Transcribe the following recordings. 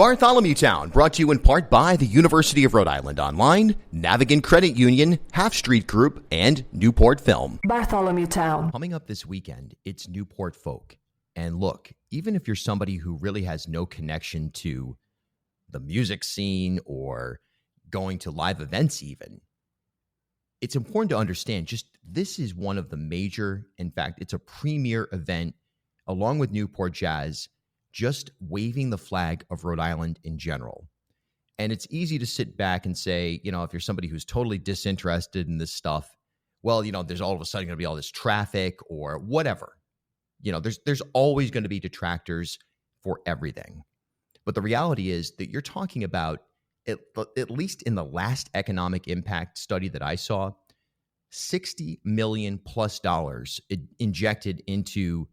Bartholomew Town, brought to you in part by the University of Rhode Island Online, Navigant Credit Union, Half Street Group, and Newport Film. Bartholomew Town. Coming up this weekend, it's Newport Folk. And look, even if you're somebody who really has no connection to the music scene or going to live events even, it's important to understand just this is one of the major, in fact, it's a premier event along with Newport Jazz, just waving the flag of Rhode Island in general. And it's easy to sit back and say, you know, if you're somebody who's totally disinterested in this stuff, well, you know, there's all of a sudden going to be all this traffic or whatever. You know, there's always going to be detractors for everything. But the reality is that you're talking about, at least in the last economic impact study that I saw, $60 million plus injected into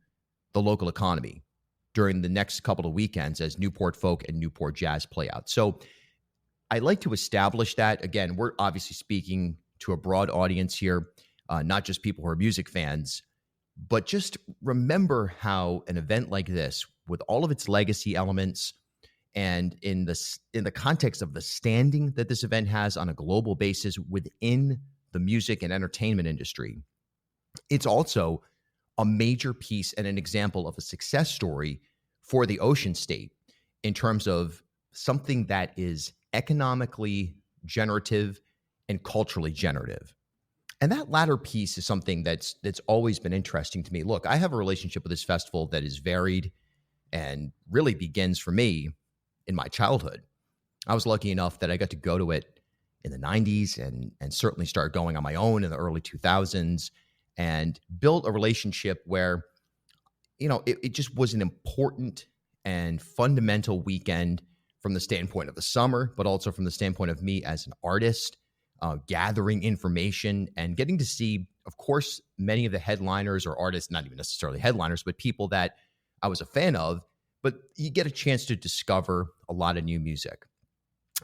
the local economy during the next couple of weekends as Newport Folk and Newport Jazz play out. So I like to establish that. Again, we're obviously speaking to a broad audience here, not just people who are music fans, but just remember how an event like this, with all of its legacy elements, and in the context of the standing that this event has on a global basis within the music and entertainment industry, it's also a major piece and an example of a success story for the Ocean State in terms of something that is economically generative and culturally generative. And that latter piece is something that's always been interesting to me. Look, I have a relationship with this festival that is varied and really begins for me in my childhood. I was lucky enough that I got to go to it in the 90s and certainly start going on my own in the early 2000s and built a relationship where, you know, it just was an important and fundamental weekend from the standpoint of the summer, but also from the standpoint of me as an artist, gathering information and getting to see, of course, many of the headliners or artists, not even necessarily headliners, but people that I was a fan of, but you get a chance to discover a lot of new music.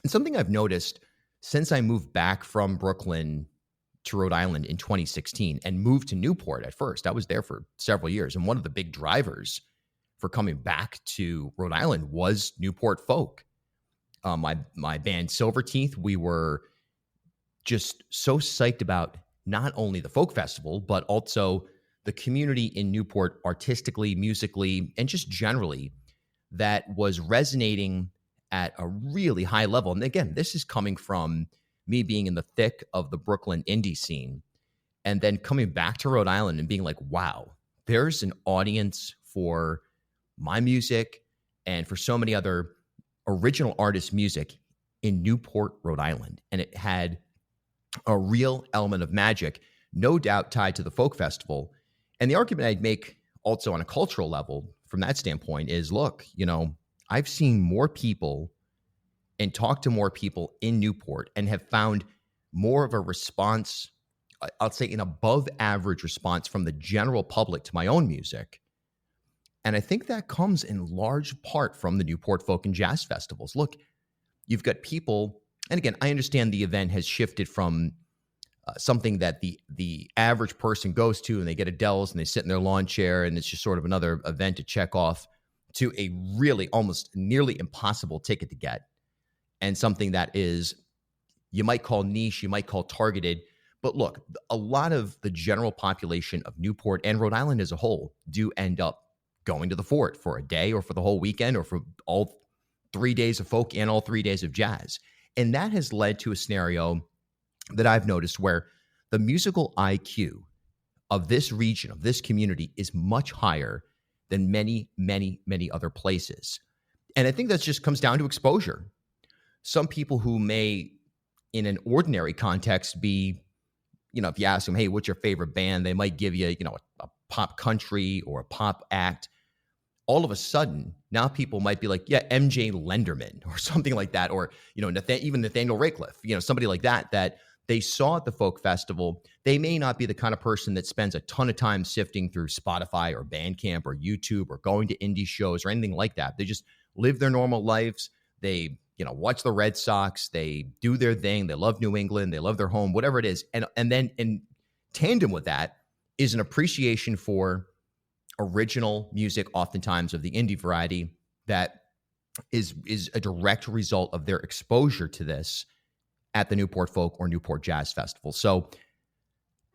And something I've noticed since I moved back from Brooklyn to Rhode Island in 2016 and moved to Newport at first, I was there for several years. And one of the big drivers for coming back to Rhode Island was Newport Folk. My band Silverteeth, we were just so psyched about not only the folk festival, but also the community in Newport artistically, musically, and just generally that was resonating at a really high level. And again, this is coming from me being in the thick of the Brooklyn indie scene and then coming back to Rhode Island and being like, wow, there's an audience for my music and for so many other original artist music in Newport, Rhode Island. And it had a real element of magic, no doubt tied to the folk festival. And the argument I'd make also on a cultural level from that standpoint is, look, you know, I've seen more people and talked to more people in Newport and have found more of a response, I'll say an above average response from the general public to my own music. And I think that comes in large part from the Newport Folk and Jazz Festivals. Look, you've got people, and again, I understand the event has shifted from something that the average person goes to and they get a Dells and they sit in their lawn chair and it's just sort of another event to check off, to a really almost nearly impossible ticket to get, and something that is, you might call niche, you might call targeted. But look, a lot of the general population of Newport and Rhode Island as a whole do end up going to the fort for a day or for the whole weekend or for all 3 days of folk and all 3 days of jazz. And that has led to a scenario that I've noticed where the musical IQ of this region, of this community, is much higher than many, many, many other places. And I think that just comes down to exposure. Some people who may, in an ordinary context, be, you know, if you ask them, hey, what's your favorite band? They might give you, you know, a pop country or a pop act. All of a sudden, now people might be like, yeah, MJ Lenderman or something like that. Or, you know, even Nathaniel Ratcliffe, you know, somebody like that they saw at the folk festival. They may not be the kind of person that spends a ton of time sifting through Spotify or Bandcamp or YouTube or going to indie shows or anything like that. They just live their normal lives. They, you know, watch the Red Sox. They do their thing. They love New England. They love their home, whatever it is. And then in tandem with that is an appreciation for original music, oftentimes of the indie variety, that is a direct result of their exposure to this at the Newport Folk or Newport Jazz Festival. So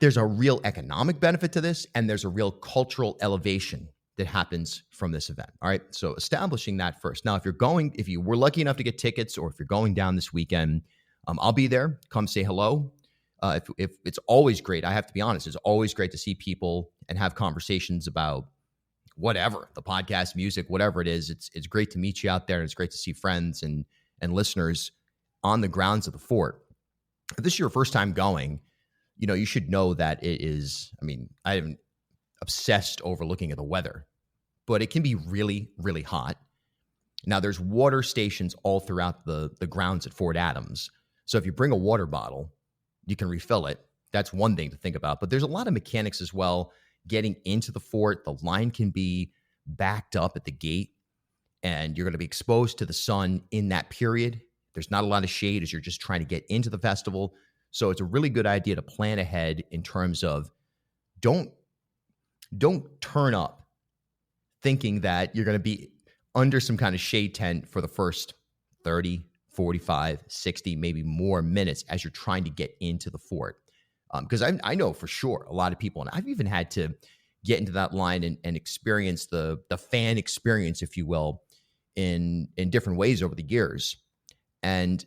there's a real economic benefit to this, and there's a real cultural elevation that happens from this event. All right. So establishing that first. Now, if you were lucky enough to get tickets, or if you're going down this weekend, I'll be there. Come say hello. If it's always great, I have to be honest, it's always great to see people and have conversations about whatever, the podcast, music, whatever it is. It's great to meet you out there, and it's great to see friends and listeners on the grounds of the fort. If this is your first time going, you should know that it is, I haven't obsessed over looking at the weather, but it can be really, really hot. Now, there's water stations all throughout the grounds at Fort Adams. So if you bring a water bottle, you can refill it. That's one thing to think about. But there's a lot of mechanics as well. Getting into the fort, the line can be backed up at the gate, and you're going to be exposed to the sun in that period. There's not a lot of shade as you're just trying to get into the festival. So it's a really good idea to plan ahead in terms of don't turn up thinking that you're going to be under some kind of shade tent for the first 30, 45, 60, maybe more minutes as you're trying to get into the fort. Because I know for sure a lot of people, and I've even had to get into that line and experience the fan experience, if you will, in different ways over the years. And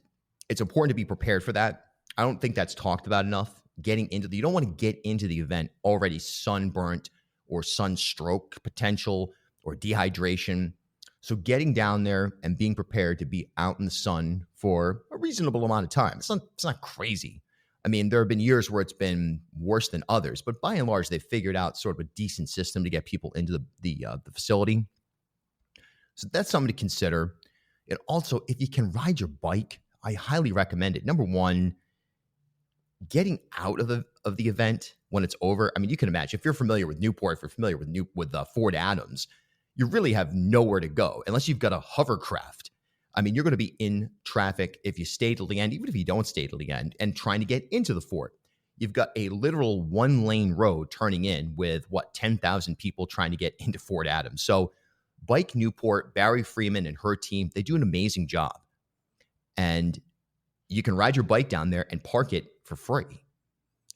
it's important to be prepared for that. I don't think that's talked about enough. You don't want to get into the event already sunburnt or sunstroke potential or dehydration. So getting down there and being prepared to be out in the sun for a reasonable amount of time. It's not crazy. There have been years where it's been worse than others, but by and large, they've figured out sort of a decent system to get people into the facility. So that's something to consider. And also, if you can ride your bike, I highly recommend it. Number one, getting out of the event when it's over. You can imagine if you're familiar with Newport, if you're familiar with Fort Adams, you really have nowhere to go unless you've got a hovercraft. You're going to be in traffic if you stay till the end, even if you don't stay till the end, and trying to get into the fort. You've got a literal one-lane road turning in with 10,000 people trying to get into Fort Adams. So Bike Newport, Barry Freeman and her team, they do an amazing job. And you can ride your bike down there and park it for free.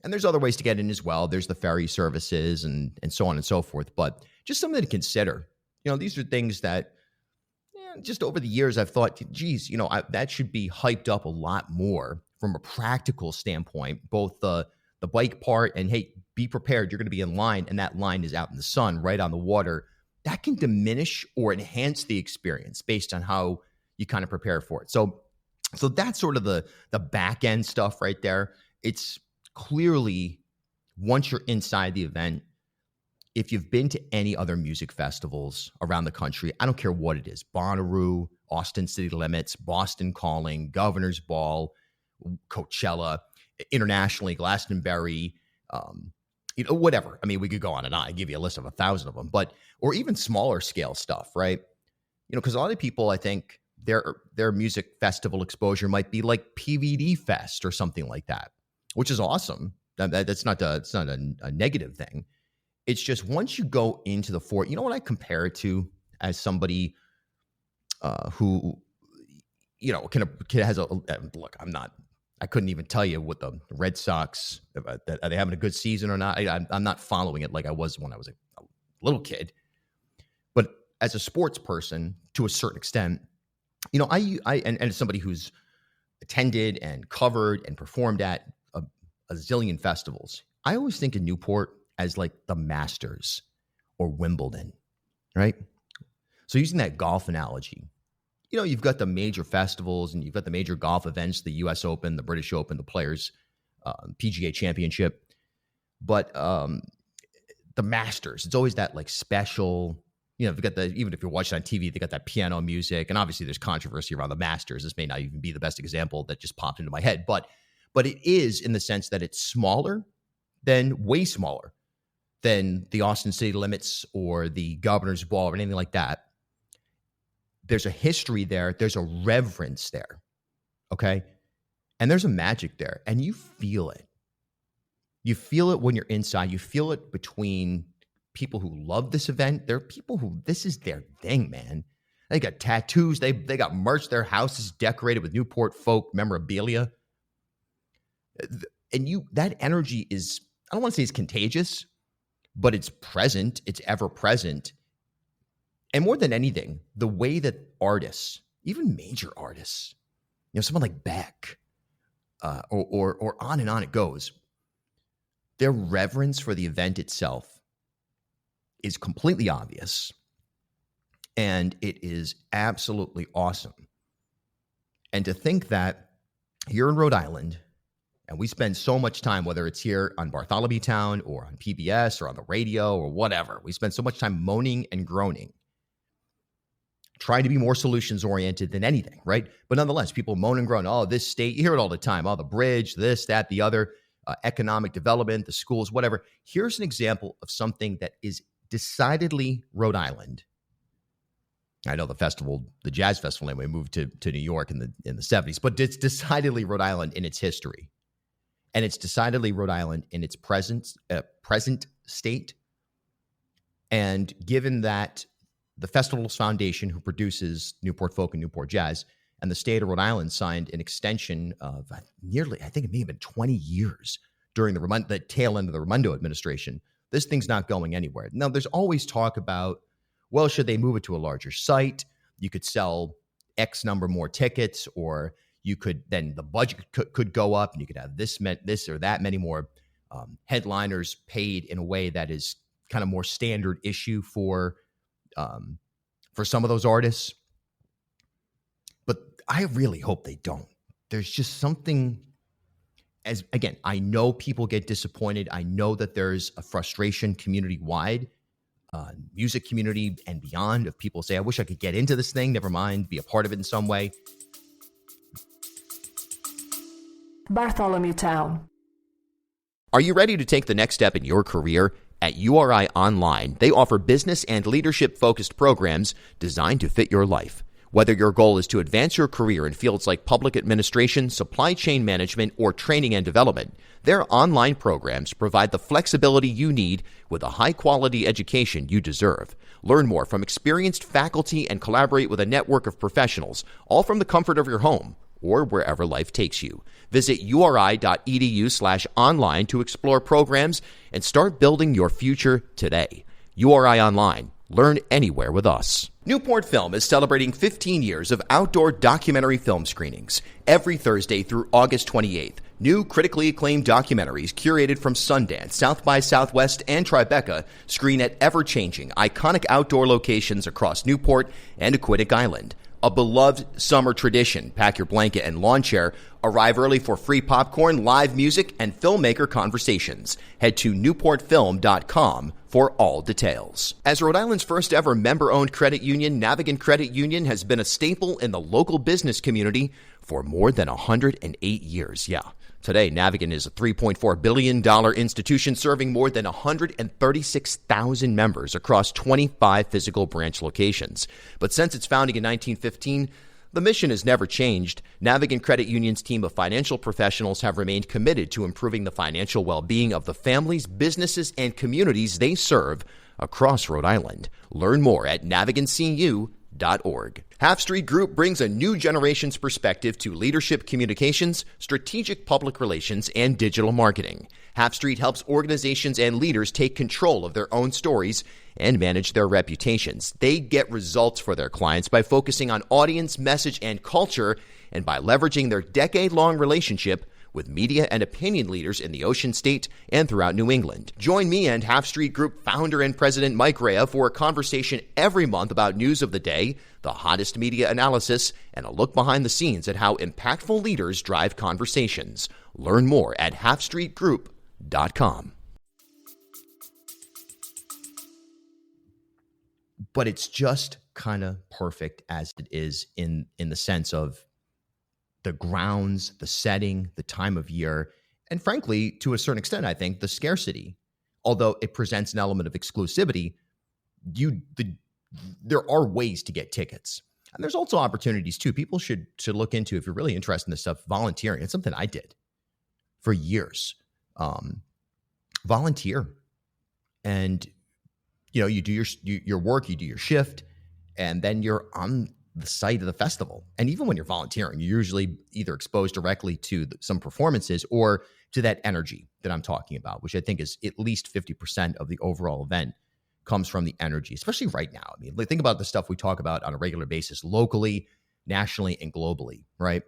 And there's other ways to get in as well. There's the ferry services and so on and so forth. But just something to consider. These are things that just over the years I've thought, geez, that should be hyped up a lot more from a practical standpoint, both the bike part and, hey, be prepared. You're going to be in line, and that line is out in the sun, right on the water. That can diminish or enhance the experience based on how you kind of prepare for it. So that's sort of the back end stuff right there. It's clearly, once you're inside the event, if you've been to any other music festivals around the country, I don't care what it is, Bonnaroo, Austin City Limits, Boston Calling, Governor's Ball, Coachella, internationally, Glastonbury, whatever. We could go on and on. I give you a list of 1,000 of them, or even smaller scale stuff, right? Because a lot of people, I think, their music festival exposure might be like PVD Fest or something like that, which is awesome. It's not a negative thing. It's just once you go into the fort, what I compare it to as somebody who, has a look. I couldn't even tell you what the Red Sox, are they having a good season or not? I'm not following it like I was when I was a little kid. But as a sports person, to a certain extent, I as somebody who's attended and covered and performed at a zillion festivals, I always think of Newport as like the Masters or Wimbledon, right? So using that golf analogy, you've got the major festivals and you've got the major golf events, the US Open, the British Open, the Players, PGA Championship. But the Masters, it's always that like special, you've got even if you're watching on TV, they got that piano music. And obviously there's controversy around the Masters. This may not even be the best example that just popped into my head, but it is in the sense that it's way smaller than the Austin City Limits or the Governor's Ball or anything like that. There's a history there. There's a reverence there. Okay. And there's a magic there. And you feel it. You feel it when you're inside. You feel it between people who love this event. There are people who this is their thing, man. They got tattoos. They got merch. Their house is decorated with Newport Folk memorabilia. And that energy is, I don't want to say it's contagious, but it's present. It's ever present. And more than anything, the way that artists, even major artists, someone like Beck, or on and on it goes, their reverence for the event itself is completely obvious. And it is absolutely awesome. And to think that here in Rhode Island, and we spend so much time, whether it's here on Bartholomew Town or on PBS or on the radio or whatever, we spend so much time moaning and groaning, trying to be more solutions oriented than anything, right? But nonetheless, people moan and groan. Oh, this state, you hear it all the time. Oh, the bridge, this, that, the other, economic development, the schools, whatever. Here's an example of something that is decidedly Rhode Island. I know the Jazz Festival anyway, moved to New York in the 70s, but it's decidedly Rhode Island in its history. And it's decidedly Rhode Island in its present state. And given that the Festival's Foundation, who produces Newport Folk and Newport Jazz, and the state of Rhode Island signed an extension of nearly, I think it may have been 20 years during the tail end of the Raimondo administration, this thing's not going anywhere. Now, there's always talk about, well, should they move it to a larger site? You could sell X number more tickets, or you could, then the budget could go up and you could have this or that many more headliners paid in a way that is kind of more standard issue for some of those artists. But I really hope they don't. There's just something, again, I know people get disappointed. I know that there's a frustration community-wide, music community and beyond, of people say, I wish I could get into this thing, never mind, be a part of it in some way. Bartholomew Town. Are you ready to take the next step in your career? At URI Online, they offer business and leadership-focused programs designed to fit your life. Whether your goal is to advance your career in fields like public administration, supply chain management, or training and development, their online programs provide the flexibility you need with a high-quality education you deserve. Learn more from experienced faculty and collaborate with a network of professionals, all from the comfort of your home or wherever life takes you. Visit uri.edu/online to explore programs and start building your future today. URI Online. Learn anywhere with us. Newport Film is celebrating 15 years of outdoor documentary film screenings every Thursday through August 28th. New critically acclaimed documentaries curated from Sundance, South by Southwest, and Tribeca screen at ever-changing, iconic outdoor locations across Newport and Aquidneck Island. A beloved summer tradition. Pack your blanket and lawn chair. Arrive early for free popcorn, live music, and filmmaker conversations. Head to newportfilm.com for all details. As Rhode Island's first ever member-owned credit union, Navigant Credit Union has been a staple in the local business community for more than 108 years. Yeah. Today, Navigant is a $3.4 billion institution serving more than 136,000 members across 25 physical branch locations. But since its founding in 1915, the mission has never changed. Navigant Credit Union's team of financial professionals have remained committed to improving the financial well-being of the families, businesses, and communities they serve across Rhode Island. Learn more at navigantcu.org. Half Street Group brings a new generation's perspective to leadership communications, strategic public relations, and digital marketing. Half Street helps organizations and leaders take control of their own stories and manage their reputations. They get results for their clients by focusing on audience, message, and culture, and by leveraging their decade-long relationship with media and opinion leaders in the Ocean State and throughout New England. Join me and Half Street Group founder and president Mike Rea for a conversation every month about news of the day, the hottest media analysis, and a look behind the scenes at how impactful leaders drive conversations. Learn more at halfstreetgroup.com. But it's just kind of perfect as it is in the sense of the grounds, the setting, the time of year, and frankly, to a certain extent, I think, the scarcity. Although it presents an element of exclusivity, there are ways to get tickets. And there's also opportunities, too. People should look into, if you're really interested in this stuff, volunteering. It's something I did for years. Volunteer. And, you do your work, you do your shift, and then you're on the site of the festival. And even when you're volunteering, you're usually either exposed directly to some performances or to that energy that I'm talking about, which I think is at least 50% of the overall event comes from the energy, especially right now. I mean, think about the stuff we talk about on a regular basis, locally, nationally, and globally, right?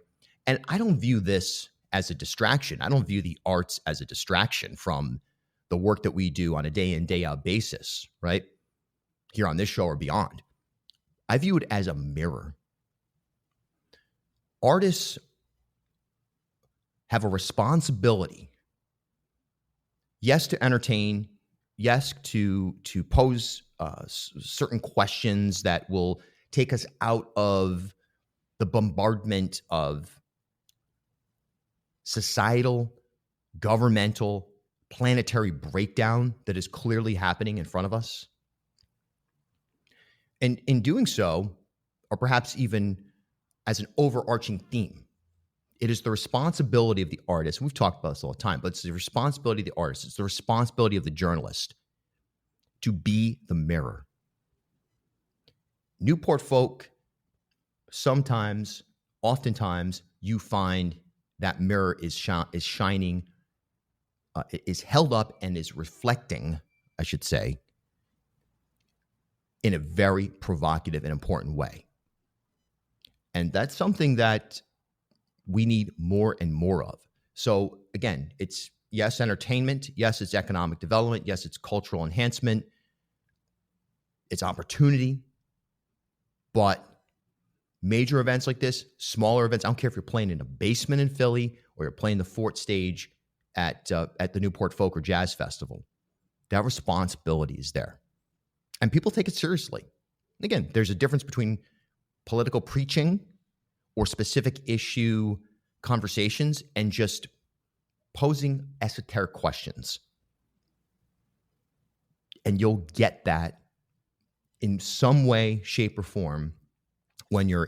And I don't view this as a distraction. I don't view the arts as a distraction from the work that we do on a day in, day out basis, right? Here on this show or beyond. I view it as a mirror. Artists have a responsibility, yes, to entertain, yes, to pose certain questions that will take us out of the bombardment of societal, governmental, planetary breakdown that is clearly happening in front of us. And in doing so, or perhaps even as an overarching theme, it is the responsibility of the artist. We've talked about this all the time, but it's the responsibility of the artist. It's the responsibility of the journalist to be the mirror. Newport Folk, sometimes, oftentimes, you find that mirror is shining, is held up and is reflecting, I should say, in a very provocative and important way. And that's something that we need more and more of. So again, it's, yes, entertainment. Yes, it's economic development. Yes, it's cultural enhancement. It's opportunity. But major events like this, smaller events, I don't care if you're playing in a basement in Philly or you're playing the Fort Stage at the Newport Folk or Jazz Festival, that responsibility is there. And people take it seriously. Again, there's a difference between political preaching or specific issue conversations and just posing esoteric questions. And you'll get that in some way, shape, or form when you're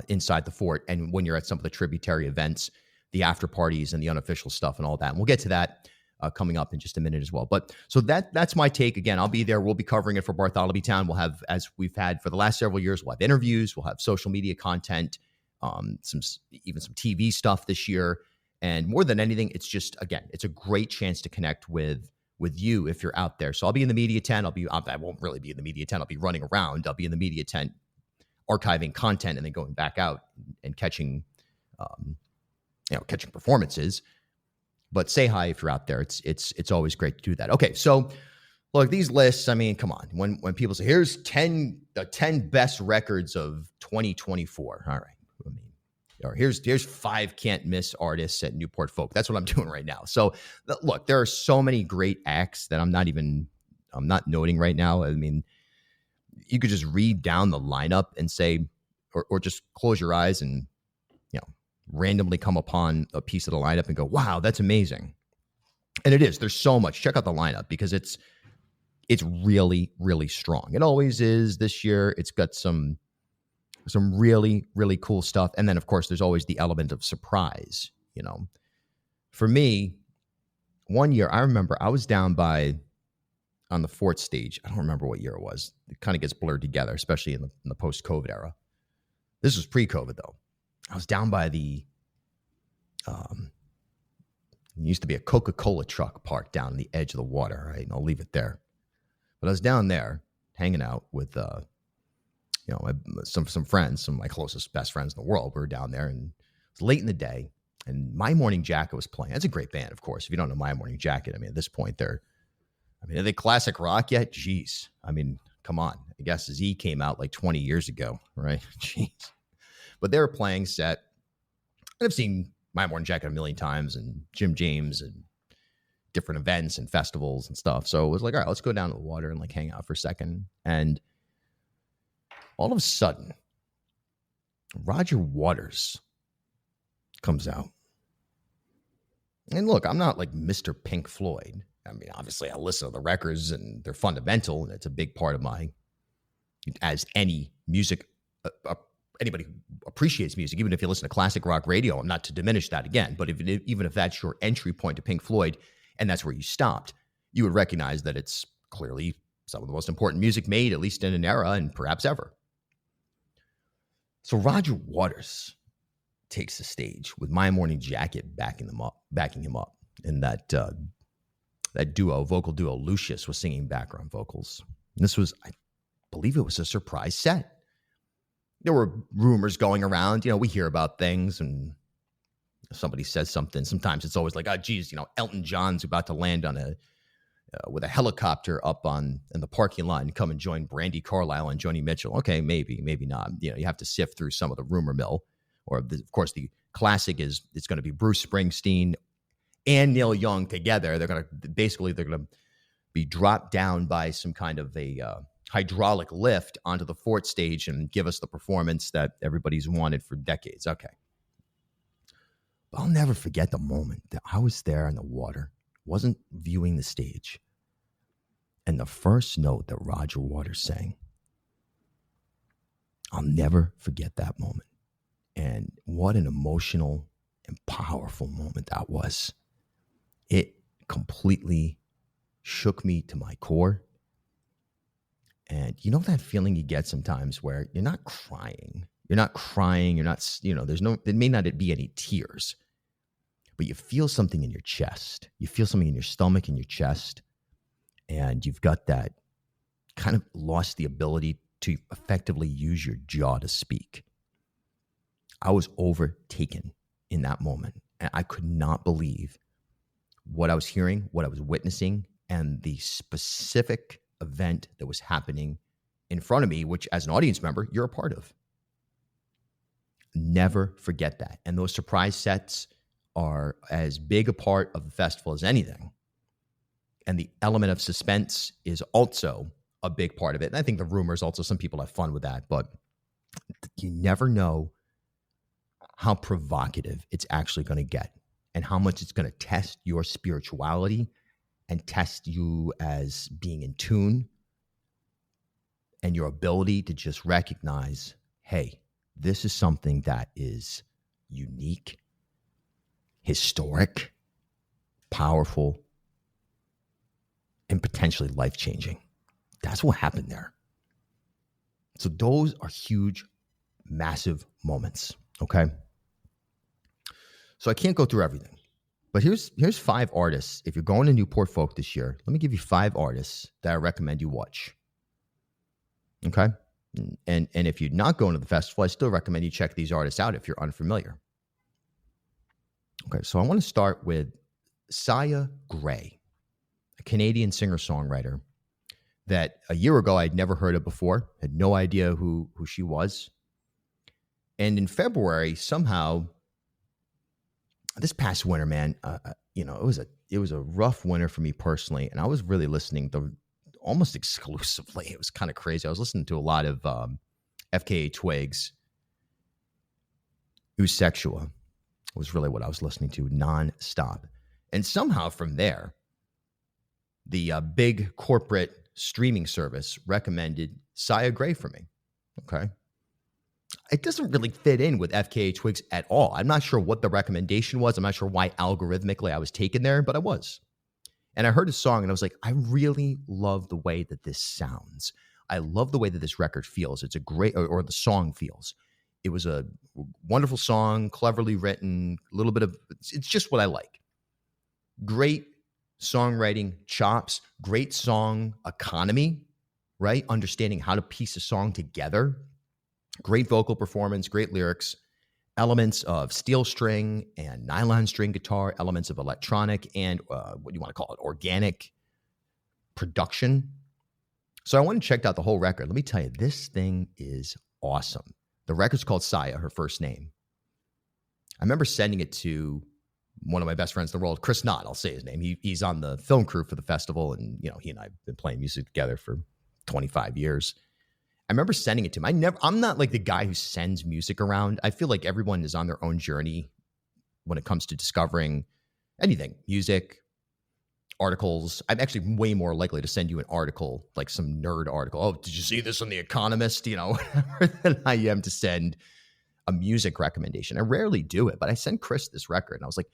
inside the fort and when you're at some of the tributary events, the after parties and the unofficial stuff and all that. And we'll get to that coming up in just a minute as well. But so that's my take. Again, I'll be there. We'll be covering it for Bartholomew Town. We'll have, as we've had for the last several years, we'll have interviews, we'll have social media content, some TV stuff this year. And more than anything, it's just, again, it's a great chance to connect with you if you're out there. So I'll be in the media tent. I won't really be in the media tent. I'll be running around. I'll be in the media tent archiving content and then going back out and catching performances. But say hi if you're out there. It's always great to do that. Okay, so look, these lists, I mean, come on. When people say, here's the 10 best records of 2024. All right. I mean, or here's 5 can't miss artists at Newport Folk. That's what I'm doing right now. So look, there are so many great acts that I'm not noting right now. I mean, you could just read down the lineup and say, or just close your eyes and, randomly come upon a piece of the lineup and go, wow, that's amazing. And it is. There's so much. Check out the lineup because it's really, really strong. It always is this year. It's got some really, really cool stuff. And then, of course, there's always the element of surprise. For me, one year, I remember I was down on the Fort Stage. I don't remember what year it was. It kind of gets blurred together, especially in the post-COVID era. This was pre-COVID, though. I was down by the, used to be a Coca-Cola truck parked down on the edge of the water, right? And I'll leave it there. But I was down there hanging out with, some friends, some of my closest, best friends in the world. We were down there and it was late in the day and My Morning Jacket was playing. That's a great band, of course. If you don't know My Morning Jacket, I mean, at this point, are they classic rock yet? Jeez. I mean, come on. I guess Z came out like 20 years ago, right? Jeez. But they were playing set. I've seen My Morning Jacket a million times and Jim James and different events and festivals and stuff. So it was like, all right, let's go down to the water and like hang out for a second. And all of a sudden, Roger Waters comes out. And look, I'm not like Mr. Pink Floyd. I mean, obviously I listen to the records and they're fundamental and it's a big part of as any music, anybody who appreciates music, even if you listen to classic rock radio, I'm not to diminish that again, but even if that's your entry point to Pink Floyd and that's where you stopped, you would recognize that it's clearly some of the most important music made, at least in an era and perhaps ever. So Roger Waters takes the stage with My Morning Jacket backing him up. And that vocal duo, Lucius, was singing background vocals. And this was, I believe it was a surprise set. There were rumors going around. We hear about things and somebody says something. Sometimes it's always like, oh, geez, Elton John's about to land on with a helicopter up in the parking lot and come and join Brandi Carlile and Joni Mitchell. Okay, maybe not. You have to sift through some of the rumor mill. Or, of course, the classic is it's going to be Bruce Springsteen and Neil Young together. They're going to be dropped down by some kind of a hydraulic lift onto the Fort stage and give us the performance that everybody's wanted for decades. Okay. But I'll never forget the moment that I was there in the water, wasn't viewing the stage, and the first note that Roger Waters sang. I'll never forget that moment. And what an emotional and powerful moment that was. It completely shook me to my core. And that feeling you get sometimes where you're not crying. You're not, there may not be any tears, but you feel something in your chest. You feel something in your stomach, in your chest. And you've got that kind of lost the ability to effectively use your jaw to speak. I was overtaken in that moment. And I could not believe what I was hearing, what I was witnessing, and the specific event that was happening in front of me, which as an audience member, you're a part of. Never forget that. And those surprise sets are as big a part of the festival as anything. And the element of suspense is also a big part of it. And I think the rumors also, some people have fun with that, but you never know how provocative it's actually going to get and how much it's going to test your spirituality and test you as being in tune and your ability to just recognize, hey, this is something that is unique, historic, powerful, and potentially life-changing. That's what happened there. So those are huge, massive moments, okay? So I can't go through everything, but here's 5 artists. If you're going to Newport Folk this year, let me give you 5 artists that I recommend you watch, okay? And if you're not going to the festival, I still recommend you check these artists out if you're unfamiliar. Okay, so I want to start with Saya Gray, a Canadian singer-songwriter that a year ago I'd never heard of before, had no idea who she was. And in February, somehow, this past winter, man, it was a rough winter for me personally, and I was really listening to almost exclusively. It was kind of crazy. I was listening to a lot of FKA Twigs. Usexua was really what I was listening to nonstop. And somehow from there, the big corporate streaming service recommended Saya Gray for me. Okay. It doesn't really fit in with FKA Twigs at all. I'm not sure what the recommendation was. I'm not sure why algorithmically I was taken there, but I was. And I heard a song and I was like, I really love the way that this sounds. I love the way that this record feels. It's a great, or the song feels. It was a wonderful song, cleverly written, a little bit of, it's just what I like. Great songwriting chops, great song economy, right? Understanding how to piece a song together. Great vocal performance, great lyrics, elements of steel string and nylon string guitar, elements of electronic and what you want to call it, organic production. So I went and checked out the whole record. Let me tell you, this thing is awesome. The record's called Saya, her first name. I remember sending it to one of my best friends in the world, Chris Knott, I'll say his name. He's on the film crew for the festival, and he and I have been playing music together for 25 years. I remember sending it to him. I'm not like the guy who sends music around. I feel like everyone is on their own journey when it comes to discovering anything, music, articles. I'm actually way more likely to send you an article, like some nerd article. Oh, did you see this on The Economist? Than I am to send a music recommendation. I rarely do it, but I sent Chris this record and I was like,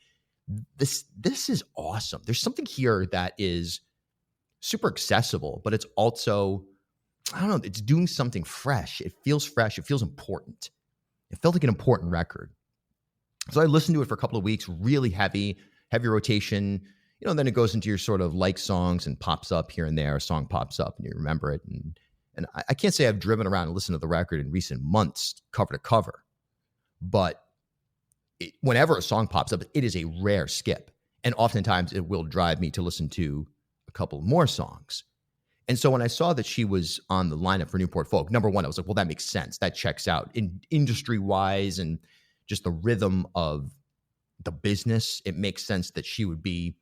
this is awesome. There's something here that is super accessible, but it's also, I don't know, it's doing something fresh. It feels fresh. It feels important. It felt like an important record. So I listened to it for a couple of weeks, really heavy rotation. Then it goes into your sort of like songs and pops up here and there. A song pops up and you remember it. And I can't say I've driven around and listened to the record in recent months, cover to cover. But whenever a song pops up, it is a rare skip. And oftentimes it will drive me to listen to a couple more songs. And so when I saw that she was on the lineup for Newport Folk, number one, I was like, well, that makes sense. That checks out in industry-wise and just the rhythm of the business. It makes sense that she would be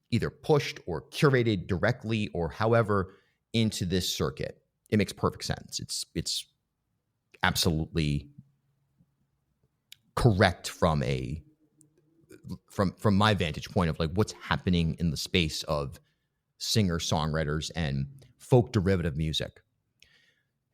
either pushed or curated directly or however into this circuit. It makes perfect sense. It's absolutely correct from my vantage point of like what's happening in the space of singer-songwriters and folk derivative music.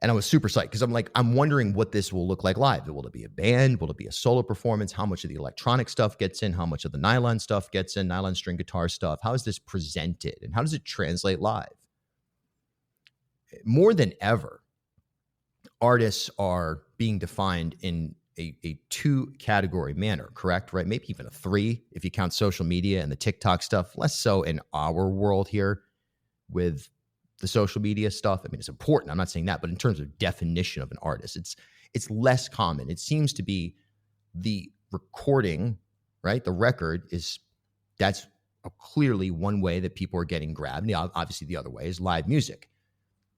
And I was super psyched because I'm wondering what this will look like live. Will it be a band? Will it be a solo performance? How much of the electronic stuff gets in? How much of the nylon stuff gets in? Nylon string guitar stuff? How is this presented? And how does it translate live? More than ever, artists are being defined in a two-category manner, correct? Right? Maybe even a three if you count social media and the TikTok stuff. Less so in our world here with the social media stuff. I mean, it's important. I'm not saying that, but in terms of definition of an artist, it's less common. It seems to be the recording, right? The record that's clearly one way that people are getting grabbed. Now, obviously, the other way is live music.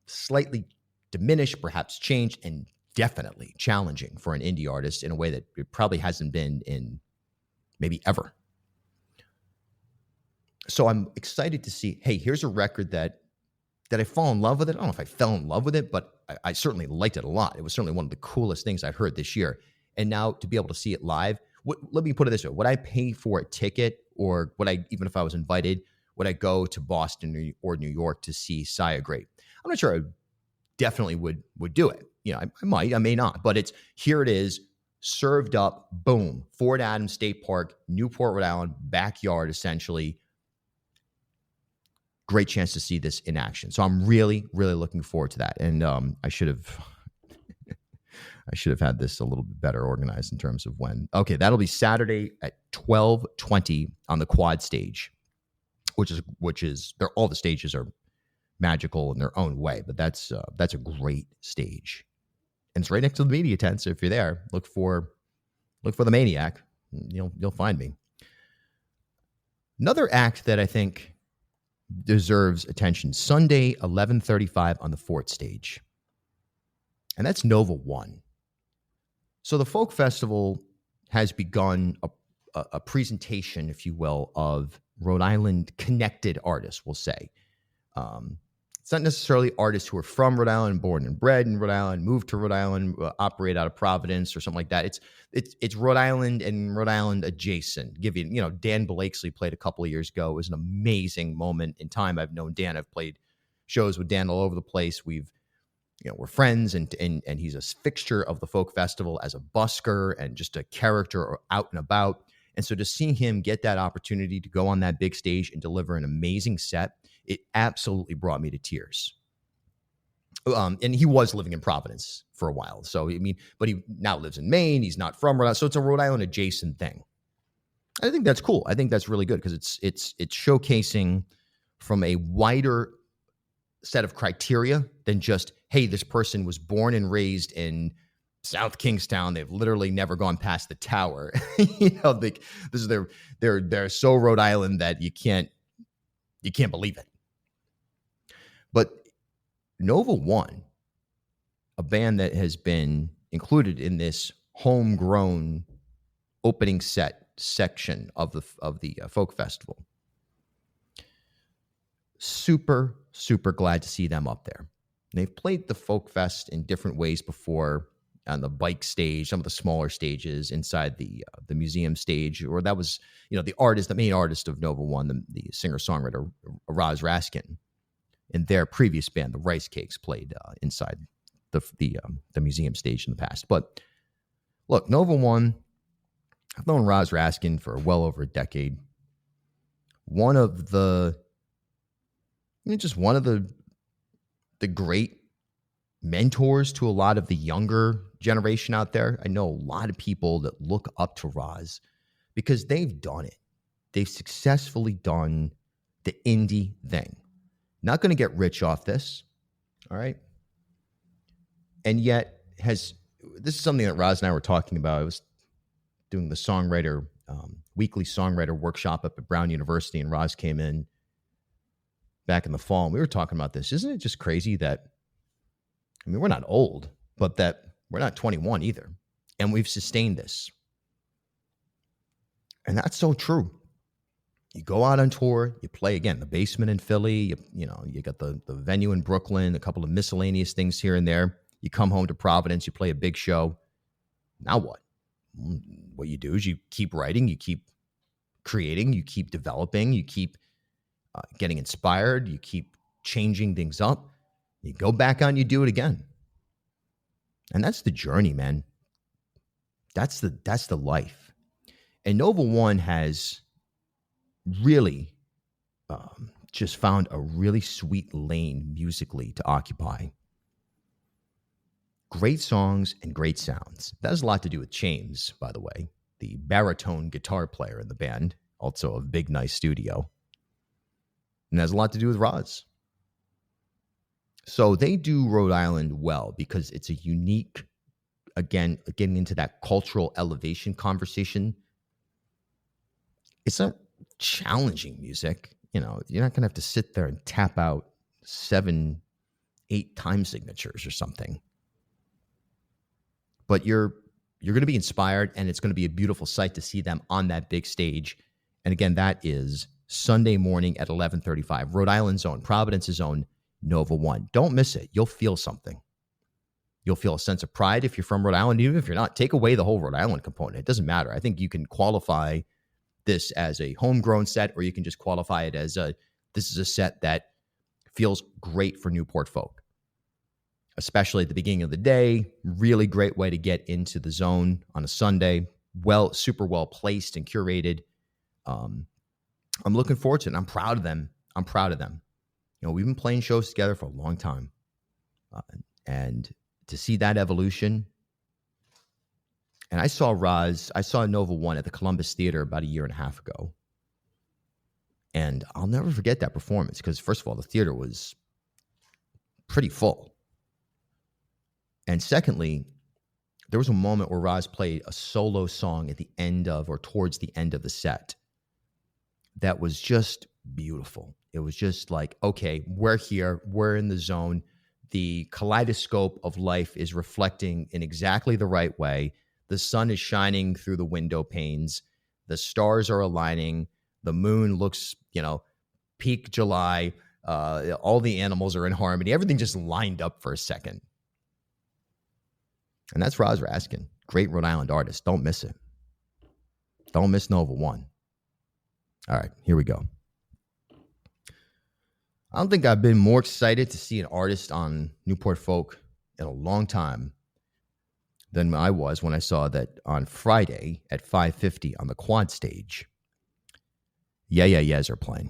Slightly diminished, perhaps changed, and definitely challenging for an indie artist in a way that it probably hasn't been in maybe ever. So I'm excited to see, hey, here's a record that I fall in love with it. I don't know if I fell in love with it, but I certainly liked it a lot. It was certainly one of the coolest things I've heard this year. And now to be able to see it live, let me put it this way. Would I pay for a ticket, or would I, even if I was invited, would I go to Boston or New York to see Sia Great? I'm not sure I definitely would do it. I might, I may not, but here it is, served up, boom, Fort Adams State Park, Newport, Rhode Island, backyard, essentially. Great chance to see this in action. So I'm really, really looking forward to that. And I should have had this a little bit better organized in terms of when. Okay, that'll be Saturday at 12:20 on the quad stage, which is all the stages are magical in their own way, but that's a great stage. And it's right next to the media tent. So if you're there, look for the Maniac. You'll find me. Another act that I think deserves attention, Sunday, 11:35 on the Fort stage. And that's Nova One. So the Folk Festival has begun a presentation, if you will, of Rhode Island connected artists, we'll say. It's not necessarily artists who are from Rhode Island, born and bred in Rhode Island, moved to Rhode Island, operate out of Providence or something like that. It's Rhode Island and Rhode Island adjacent. Dan Blakesley played a couple of years ago. It was an amazing moment in time. I've known Dan. I've played shows with Dan all over the place. We're friends, and he's a fixture of the Folk Festival as a busker and just a character out and about. And so to see him get that opportunity to go on that big stage and deliver an amazing set, it absolutely brought me to tears. And he was living in Providence for a while. So, but he now lives in Maine. He's not from Rhode Island. So it's a Rhode Island adjacent thing. I think that's cool. I think that's really good because it's showcasing from a wider set of criteria than just, hey, this person was born and raised in South Kingstown. They've literally never gone past the tower. This is they're so Rhode Island that you can't believe it. But Nova One, a band that has been included in this homegrown opening set section of the Folk Festival. Super, super glad to see them up there. They've played the Folk Fest in different ways before, on the bike stage, some of the smaller stages inside the museum stage, or that was, the main artist of Nova One, the singer-songwriter Roz Raskin, in their previous band, the Rice Cakes, played inside the museum stage in the past. But look, Nova One, I've known Roz Raskin for well over a decade. One of the great mentors to a lot of the younger generation out there, I know a lot of people that look up to Roz because they've done it. They've successfully done the indie thing. Not going to get rich off this, all right? And yet this is something that Roz and I were talking about. I was doing the weekly songwriter workshop up at Brown University, and Roz came in back in the fall, and we were talking about this. Isn't it just crazy that, I mean, we're not old, but that we're not 21 either, and we've sustained this. And that's so true. You go out on tour, you play, again, the Basement in Philly, you got the venue in Brooklyn, a couple of miscellaneous things here and there. You come home to Providence, you play a big show. Now what? What you do is you keep writing, you keep creating, you keep developing, you keep getting inspired, you keep changing things up. You go back on, you do it again. And that's the journey, man. That's the life. And Nova One has really just found a really sweet lane musically to occupy. Great songs and great sounds. That has a lot to do with James, by the way, the baritone guitar player in the band, also a big, nice studio. And has a lot to do with Roz. So they do Rhode Island well because it's a unique, again, getting into that cultural elevation conversation. It's not challenging music. You're not going to have to sit there and tap out 7-8 time signatures or something. But you're going to be inspired, and it's going to be a beautiful sight to see them on that big stage. And again, that is Sunday morning at 11:35, Rhode Island's own, Providence's own Nova One. Don't miss it. You'll feel something. You'll feel a sense of pride if you're from Rhode Island. Even if you're not, take away the whole Rhode Island component. It doesn't matter. I think you can qualify this as a homegrown set, or you can just qualify it as this is a set that feels great for Newport Folk. Especially at the beginning of the day, really great way to get into the zone on a Sunday. Super well placed and curated. I'm looking forward to it. I'm proud of them. We've been playing shows together for a long time. And to see that evolution. And I saw Nova One at the Columbus Theater about 1.5 years ago. And I'll never forget that performance because, first of all, the theater was pretty full. And secondly, there was a moment where Roz played a solo song at the end of, or towards the end of the set that was just beautiful. It was just like, okay, we're here, we're in the zone. The kaleidoscope of life is reflecting in exactly the right way. The sun is shining through the window panes. The stars are aligning. The moon looks, peak July. All the animals are in harmony. Everything just lined up for a second. And that's Roz Raskin, great Rhode Island artist. Don't miss it. Don't miss Nova One. All right, here we go. I don't think I've been more excited to see an artist on Newport Folk in a long time than I was when I saw that on Friday at 5:50 on the quad stage. Yeah, Yeahs are playing.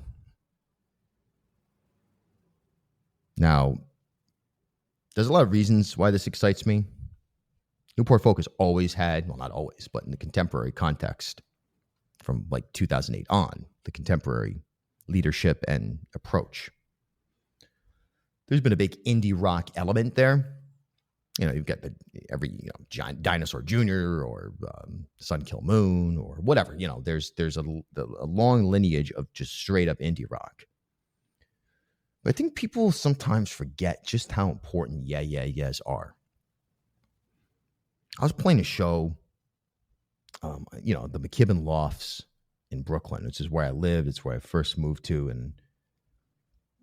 Now, there's a lot of reasons why this excites me. Newport Folk has always had, well, not always, but in the contemporary context, from like 2008 on, the contemporary leadership and approach. There's been a big indie rock element there. You've got every Dinosaur Jr. or Sun Kill Moon or whatever. There's a long lineage of just straight up indie rock. But I think people sometimes forget just how important Yeahs are. I was playing a show, the McKibben Lofts in Brooklyn, which is where I lived. It's where I first moved to, and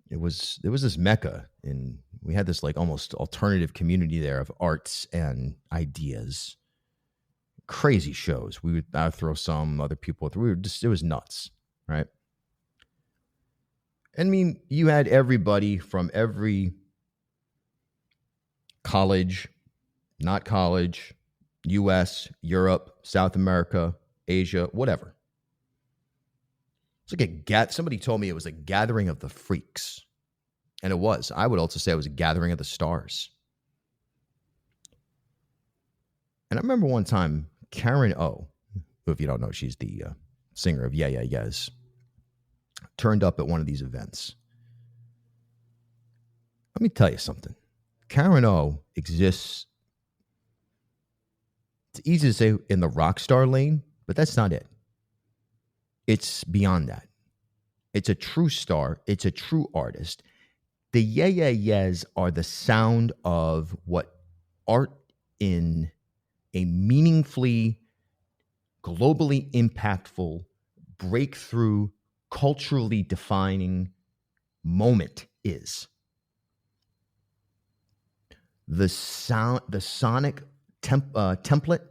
it was this mecca, and we had this like almost alternative community there of arts and ideas. Crazy shows. I would throw some other people. It was nuts, right? I mean, you had everybody from every college, not college, U.S., Europe, South America, Asia, whatever. It's like somebody told me it was a gathering of the freaks. And it was. I would also say it was a gathering of the stars. And I remember one time, Karen O, who, if you don't know, she's the singer of Yeah, Yeah, Yes, turned up at one of these events. Let me tell you something. Karen O exists, it's easy to say, in the rock star lane, but that's not it. It's beyond that. It's a true star. It's a true artist. The Yeah, Yeah, Yeahs are the sound of what art in a meaningfully, globally impactful, breakthrough, culturally defining moment is. The sound, the sonic template,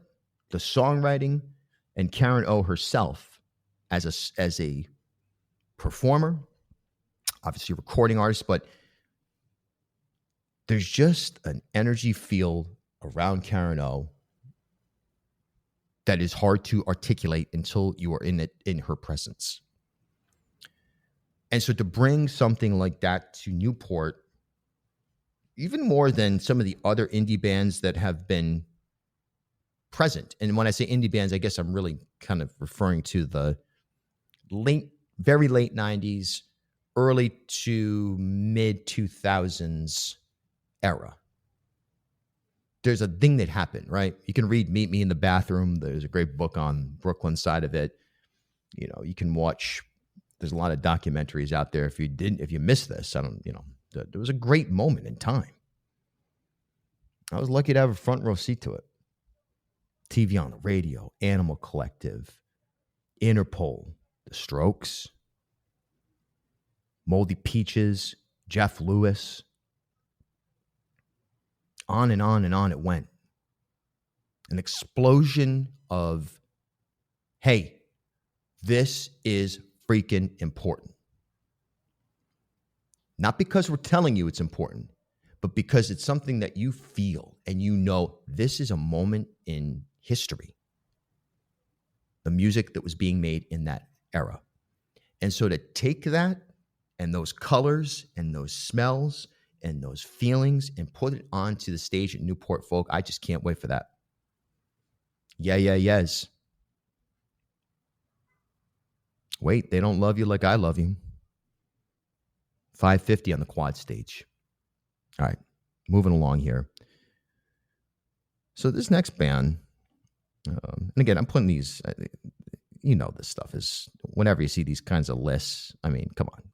the songwriting, and Karen O herself as a performer, obviously a recording artist, but there's just an energy field around Karen O that is hard to articulate until you are in her presence. And so to bring something like that to Newport, even more than some of the other indie bands that have been present, and when I say indie bands, I guess I'm really kind of referring to the very late 90s, early to mid 2000s era. There's a thing that happened, right? You can read Meet Me in the Bathroom. There's a great book on Brooklyn side of it. You know, you can watch, there's a lot of documentaries out there. If you missed this, there was a great moment in time. I was lucky to have a front row seat to it. TV on the radio, Animal Collective, Interpol, The Strokes, Moldy Peaches, Jeff Lewis. On and on and on it went. An explosion of, hey, this is freaking important. Not because we're telling you it's important, but because it's something that you feel and you know this is a moment in history. The music that was being made in that era. And so to take that and those colors and those smells and those feelings and put it onto the stage at Newport Folk, I just can't wait for that. Yeah, yeah, yes. Wait, they don't love you like I love you. 550 on the quad stage. All right, moving along here. So this next band, and again, I'm putting these, this stuff is, whenever you see these kinds of lists, I mean, come on.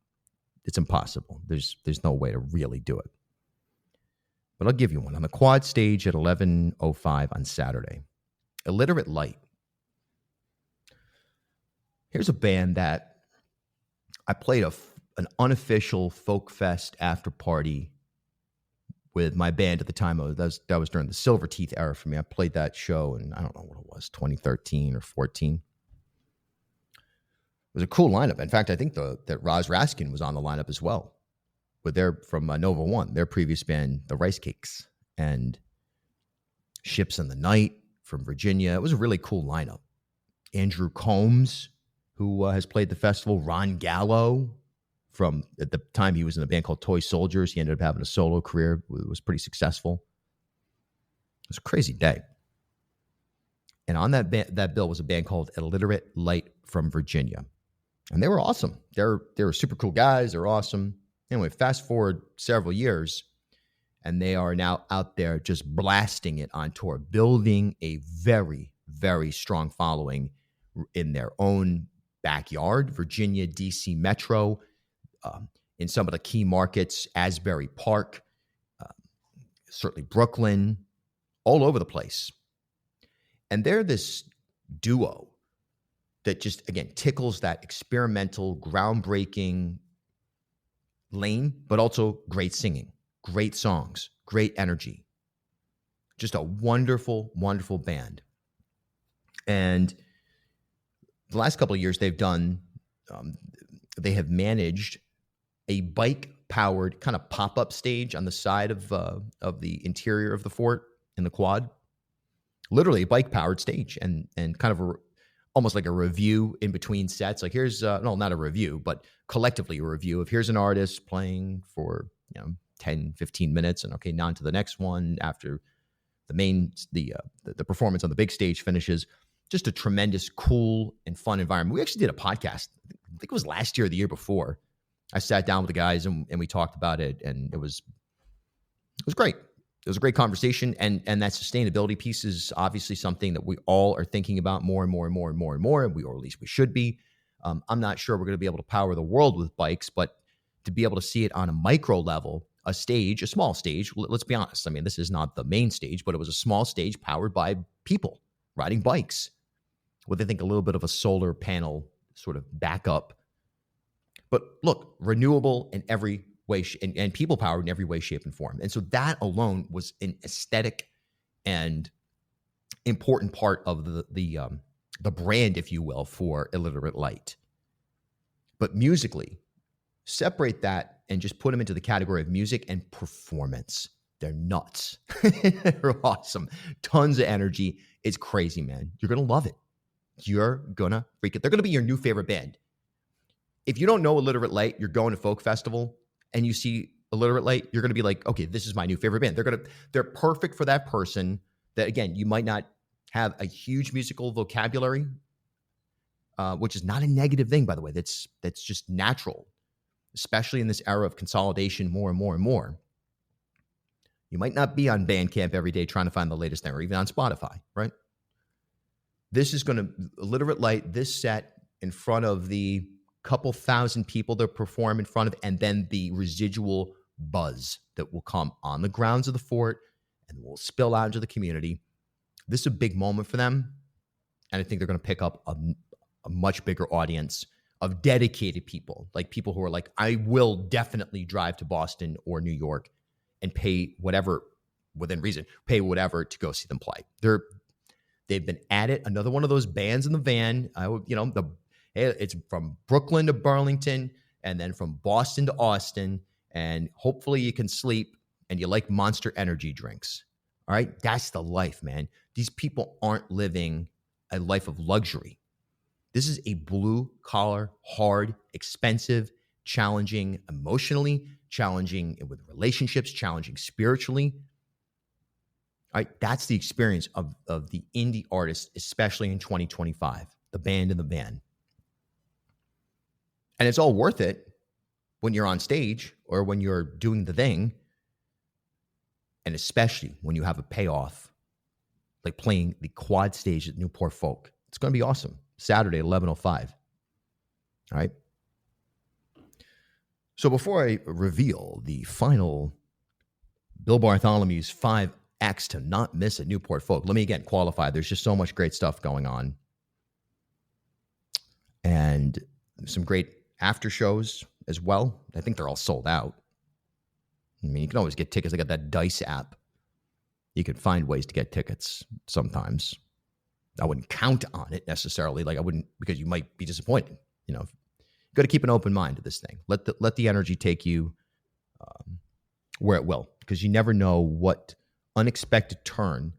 It's impossible. There's no way to really do it. But I'll give you one. On the quad stage at 11:05 on Saturday, Illiterate Light. Here's a band that I played an unofficial folk fest after party with my band at the time. That was during the Silver Teeth era for me. I played that show in, I don't know what it was, 2013 or 14. It was a cool lineup. In fact, I think that Roz Raskin was on the lineup as well. But they're from Nova One, their previous band, the Rice Cakes, and Ships in the Night from Virginia. It was a really cool lineup. Andrew Combs, who has played the festival. Ron Gallo, from at the time he was in a band called Toy Soldiers. He ended up having a solo career. It was pretty successful. It was a crazy day. And on that bill was a band called Illiterate Light from Virginia. And they were awesome. They were super cool guys. They're awesome. Anyway, fast forward several years, and they are now out there just blasting it on tour, building a very, very strong following in their own backyard, Virginia, D.C. Metro, in some of the key markets, Asbury Park, certainly Brooklyn, all over the place. And they're this duo that just, again, tickles that experimental, groundbreaking lane, but also great singing, great songs, great energy. Just a wonderful, wonderful band. And the last couple of years they've done, they have managed a bike-powered kind of pop-up stage on the side of the interior of the fort in the quad. Literally a bike-powered stage and kind of almost like a review in between sets. Like here's, not a review, but collectively a review of here's an artist playing for 10, 15 minutes and okay, on to the next one after the performance on the big stage finishes. Just a tremendous, cool, and fun environment. We actually did a podcast. I think it was last year or the year before. I sat down with the guys and we talked about it, and it was great. It was a great conversation, and that sustainability piece is obviously something that we all are thinking about more and more and more and more and more, or at least we should be. I'm not sure we're going to be able to power the world with bikes, but to be able to see it on a micro level, a small stage, let's be honest. I mean, this is not the main stage, but it was a small stage powered by people riding bikes with, I think, a little bit of a solar panel sort of backup. But look, renewable in every way and people powered in every way, shape, and form. And so that alone was an aesthetic and important part of the brand, if you will, for Illiterate Light. But musically, separate that and just put them into the category of music and performance. They're nuts. They're awesome. Tons of energy. It's crazy, man. You're going to love it. You're going to freak it. They're going to be your new favorite band. If you don't know Illiterate Light, you're going to Folk Festival and you see Illiterate Light, you're going to be like, okay, this is my new favorite band. They're perfect for that person that, again, you might not have a huge musical vocabulary, which is not a negative thing, by the way. That's just natural, especially in this era of consolidation more and more and more. You might not be on Bandcamp every day trying to find the latest thing, or even on Spotify, right? This is going to, Illiterate Light, this set in front of the couple thousand people that perform in front of, and then the residual buzz that will come on the grounds of the fort and will spill out into the community. This is a big moment for them. And I think they're going to pick up a much bigger audience of dedicated people, like people who are like, I will definitely drive to Boston or New York and pay whatever, within reason, pay whatever to go see them play. They've been at it. Another one of those bands in the van. It's from Brooklyn to Burlington, and then from Boston to Austin, and hopefully you can sleep and you like Monster Energy drinks. All right, that's the life, man. These people aren't living a life of luxury. This is a blue-collar, hard, expensive, challenging emotionally, challenging with relationships, challenging spiritually. All right, that's the experience of the indie artist, especially in 2025, the band in the van. And it's all worth it when you're on stage or when you're doing the thing, and especially when you have a payoff, like playing the quad stage at Newport Folk. It's going to be awesome. Saturday, 11:05. All right. So before I reveal the final Bill Bartholomew's 5 acts to not miss at Newport Folk, let me again qualify. There's just so much great stuff going on. And some great after shows as well. I think they're all sold out. I mean, you can always get tickets. I got that Dice app. You can find ways to get tickets sometimes. I wouldn't count on it necessarily. Like I wouldn't, because you might be disappointed. You know, you've got to keep an open mind to this thing. Let the energy take you where it will, because you never know what unexpected turn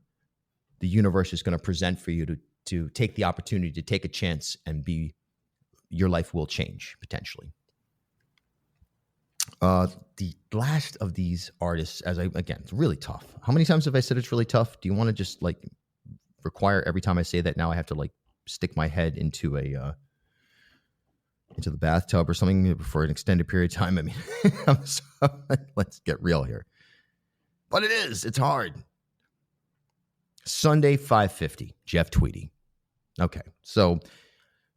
the universe is going to present for you to take the opportunity to take a chance and your life will change potentially. The last of these artists, again, it's really tough. How many times have I said it's really tough? Do you want to just like require every time I say that now I have to like stick my head into the bathtub or something for an extended period of time? I mean, let's get real here. But it's hard. Sunday, 5:50, Jeff Tweedy. Okay, so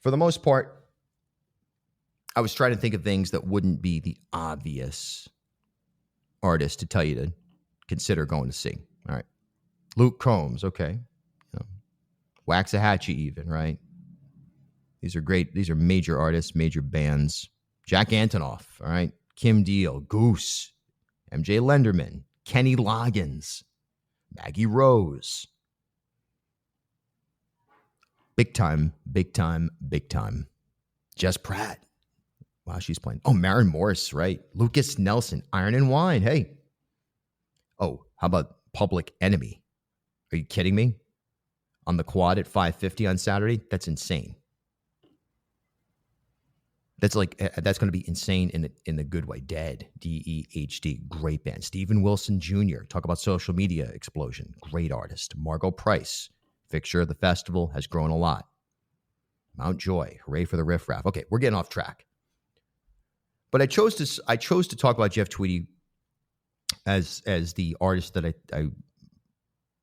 for the most part, I was trying to think of things that wouldn't be the obvious artist to tell you to consider going to see. All right. Luke Combs, okay. Waxahachie even, right? These are great. These are major artists, major bands. Jack Antonoff, all right. Kim Deal, Goose, MJ Lenderman, Kenny Loggins, Maggie Rose. Big time, big time, big time. Jess Pratt. Wow, she's playing. Oh, Maren Morris, right? Lucas Nelson, Iron and Wine. Hey. Oh, how about Public Enemy? Are you kidding me? On the quad at 5:50 on Saturday? That's insane. That's that's going to be insane in the good way. Dead, DEHD, great band. Steven Wilson Jr., talk about social media explosion, great artist. Margot Price, fixture of the festival, has grown a lot. Mount Joy, hooray for the riffraff. Okay, we're getting off track. But I chose to talk about Jeff Tweedy as the artist that I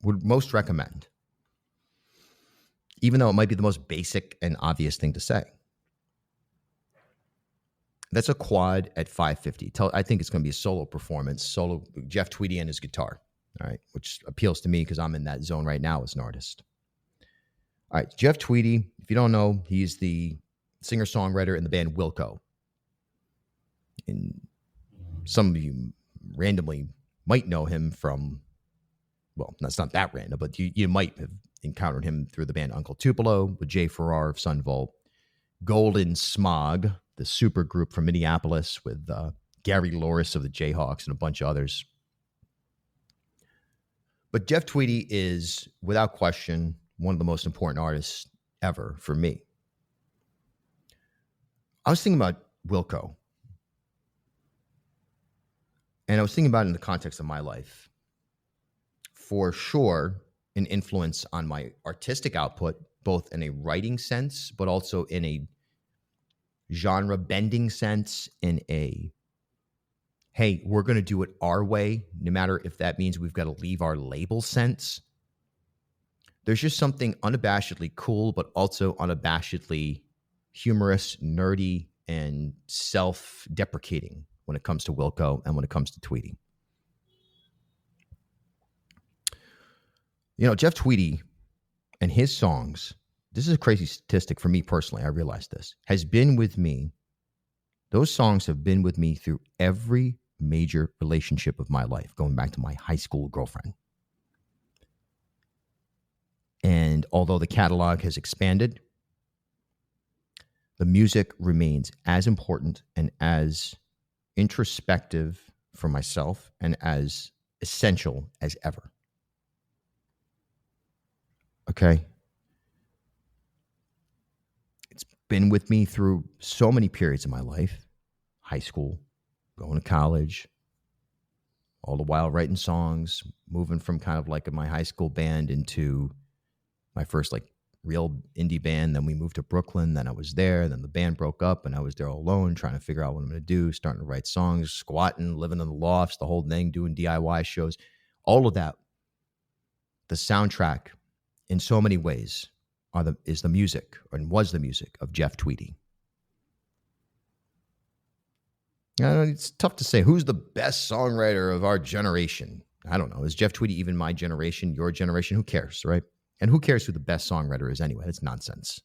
would most recommend, even though it might be the most basic and obvious thing to say. That's a quad at 550. I think it's going to be a solo performance, solo Jeff Tweedy and his guitar, all right, which appeals to me because I'm in that zone right now as an artist. All right, Jeff Tweedy, if you don't know, he's the singer-songwriter in the band Wilco. And some of you randomly might know him from, well, that's not that random, but you might have encountered him through the band Uncle Tupelo with Jay Farrar of Sunvolt, Golden Smog, the super group from Minneapolis with Gary Loris of the Jayhawks and a bunch of others. But Jeff Tweedy is, without question, one of the most important artists ever for me. I was thinking about Wilco. And I was thinking about it in the context of my life. For sure, an influence on my artistic output, both in a writing sense, but also in a genre bending sense, in a, hey, we're going to do it our way, no matter if that means we've got to leave our label sense. There's just something unabashedly cool, but also unabashedly humorous, nerdy, and self-deprecating when it comes to Wilco and when it comes to Tweedy. You know, Jeff Tweedy and his songs, this is a crazy statistic for me personally, I realize this, has been with me. Those songs have been with me through every major relationship of my life, going back to my high school girlfriend. And although the catalog has expanded, the music remains as important and as introspective for myself and as essential as ever. Okay? It's been with me through so many periods of my life. High school, going to college, all the while writing songs, moving from kind of like my high school band into my first like real indie band. Then we moved to Brooklyn. Then I was there. Then the band broke up and I was there all alone trying to figure out what I'm going to do, starting to write songs, squatting, living in the lofts, the whole thing, doing DIY shows. All of that, the soundtrack in so many ways is the music, and was the music of Jeff Tweedy. It's tough to say who's the best songwriter of our generation. I don't know. Is Jeff Tweedy even my generation, your generation? Who cares, right? And who cares who the best songwriter is anyway? That's nonsense.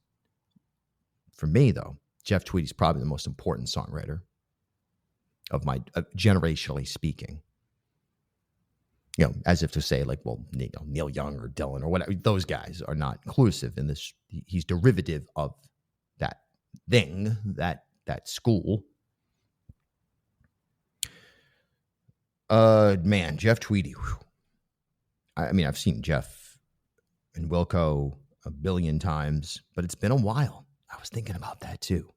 For me, though, Jeff Tweedy's probably the most important songwriter of my, generationally speaking. You know, as if to say, like, well, Neil Young or Dylan or whatever, those guys are not inclusive in this. He's derivative of that thing, that school. Man, Jeff Tweedy. Whew. I mean, I've seen Jeff and Wilco a billion times, but it's been a while. I was thinking about that too.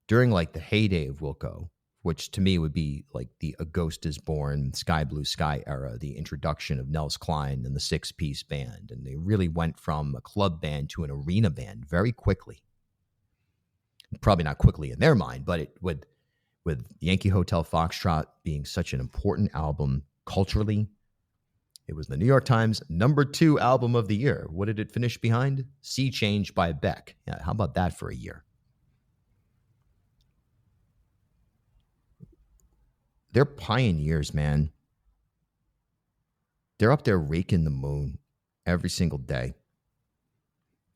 During like the heyday of Wilco, which to me would be like the A Ghost Is Born, Sky Blue Sky era, the introduction of Nels Cline and the six-piece band. And they really went from a club band to an arena band very quickly. Probably not quickly in their mind, but with Yankee Hotel Foxtrot being such an important album culturally. It was the New York Times #2 album of the year. What did it finish behind? Sea Change by Beck. Yeah, how about that for a year? They're pioneers, man. They're up there raking the moon every single day.